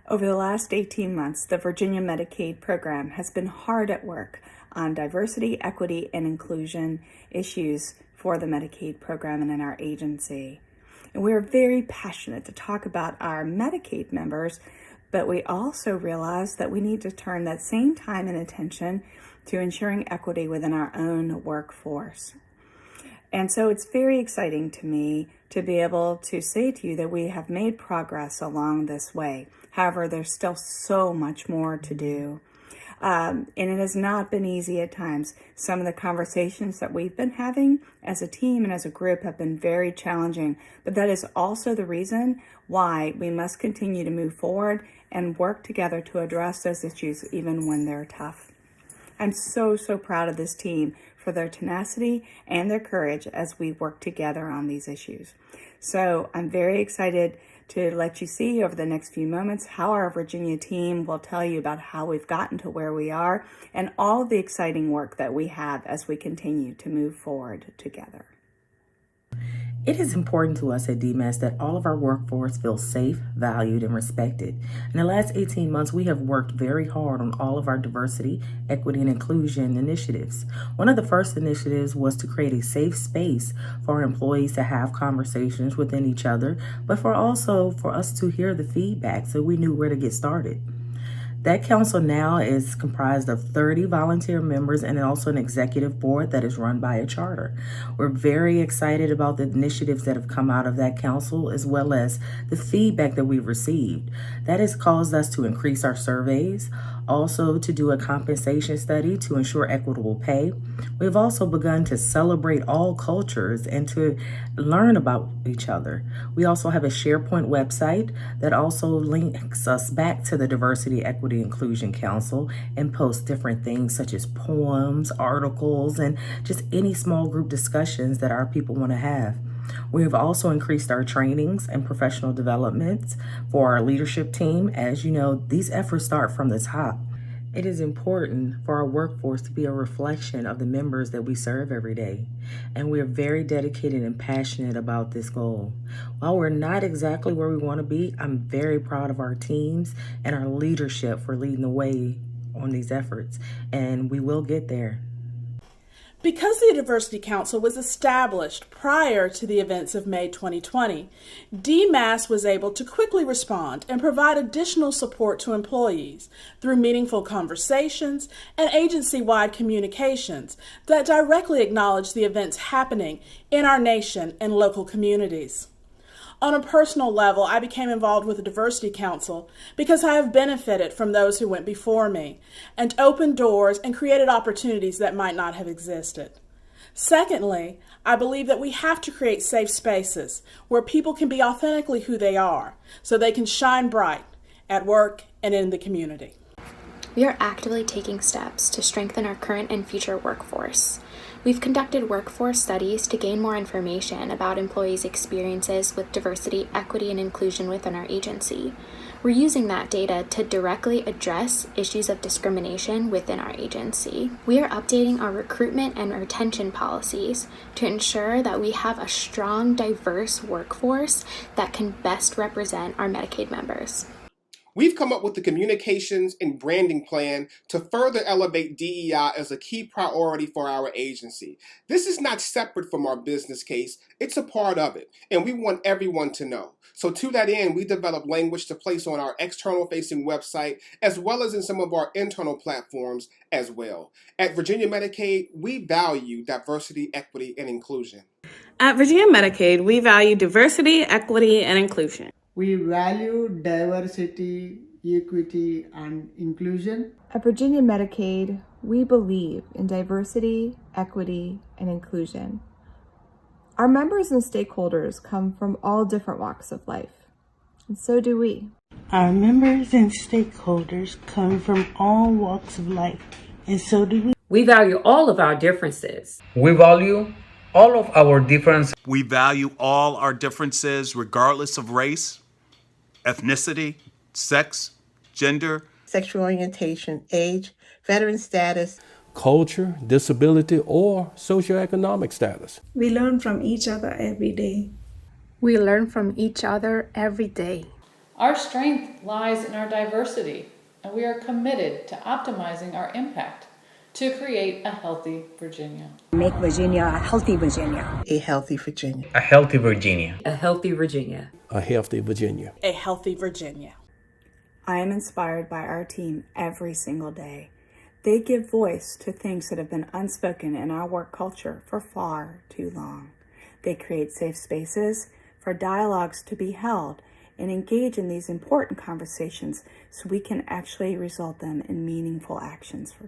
Over the last 18 months, the Virginia Medicaid program has been hard at work on diversity, equity, and inclusion issues for the Medicaid program and in our agency. And we're very passionate to talk about our Medicaid members, but we also realize that we need to turn that same time and attention to ensuring equity within our own workforce. And so it's very exciting to me to be able to say to you that we have made progress along this way. However, there's still so much more to do. And it has not been easy at times. Some of the conversations that we've been having as a team and as a group have been very challenging, but that is also the reason why we must continue to move forward and work together to address those issues even when they're tough. I'm so proud of this team for their tenacity and their courage as we work together on these issues. So I'm very excited to let you see over the next few moments how our Virginia team will tell you about how we've gotten to where we are and all the exciting work that we have as we continue to move forward together. It is important to us at DMAS that all of our workforce feels safe, valued, and respected. In the last 18 months, we have worked very hard on all of our diversity, equity, and inclusion initiatives. One of the first initiatives was to create a safe space for our employees to have conversations within each other, but for us to hear the feedback so we knew where to get started. That council now is comprised of 30 volunteer members and also an executive board that is run by a charter. We're very excited about the initiatives that have come out of that council as well as the feedback that we've received. That has caused us to increase our surveys, also to do a compensation study to ensure equitable pay. We've also begun to celebrate all cultures and to learn about each other. We also have a SharePoint website that also links us back to the Diversity, Equity, Inclusion Council and posts different things such as poems, articles, and just any small group discussions that our people want to have. We have also increased our trainings and professional developments for our leadership team. As you know, these efforts start from the top. It is important for our workforce to be a reflection of the members that we serve every day. And we're very dedicated and passionate about this goal. While we're not exactly where we want to be, I'm very proud of our teams and our leadership for leading the way on these efforts. And we will get there. Because the Diversity Council was established prior to the events of May 2020, DMAS was able to quickly respond and provide additional support to employees through meaningful conversations and agency-wide communications that directly acknowledge the events happening in our nation and local communities. On a personal level, I became involved with the Diversity Council because I have benefited from those who went before me and opened doors and created opportunities that might not have existed. Secondly, I believe that we have to create safe spaces where people can be authentically who they are so they can shine bright at work and in the community. We are actively taking steps to strengthen our current and future workforce. We've conducted workforce studies to gain more information about employees' experiences with diversity, equity, and inclusion within our agency. We're using that data to directly address issues of discrimination within our agency. We are updating our recruitment and retention policies to ensure that we have a strong, diverse workforce that can best represent our Medicaid members. We've come up with the communications and branding plan to further elevate DEI as a key priority for our agency. This is not separate from our business case, it's a part of it, and we want everyone to know. So to that end, we developed language to place on our external-facing website as well as in some of our internal platforms as well. At Virginia Medicaid, we value diversity, equity, and inclusion. At Virginia Medicaid, we value diversity, equity, and inclusion. We value diversity, equity, and inclusion. At Virginia Medicaid, we believe in diversity, equity, and inclusion. Our members and stakeholders come from all different walks of life, and so do we. Our members and stakeholders come from all walks of life, and so do we. We value all of our differences. We value all of our differences. We value all our differences regardless of race, ethnicity, sex, gender, sexual orientation, age, veteran status, culture, disability, or socioeconomic status. We learn from each other every day. We learn from each other every day. Our strength lies in our diversity, and we are committed to optimizing our impact to create a healthy Virginia. Make Virginia a healthy Virginia. A healthy Virginia. A healthy Virginia. A healthy Virginia. A healthy Virginia. A healthy Virginia. I am inspired by our team every single day. They give voice to things that have been unspoken in our work culture for far too long. They create safe spaces for dialogues to be held and engage in these important conversations so we can actually result them in meaningful actions for people.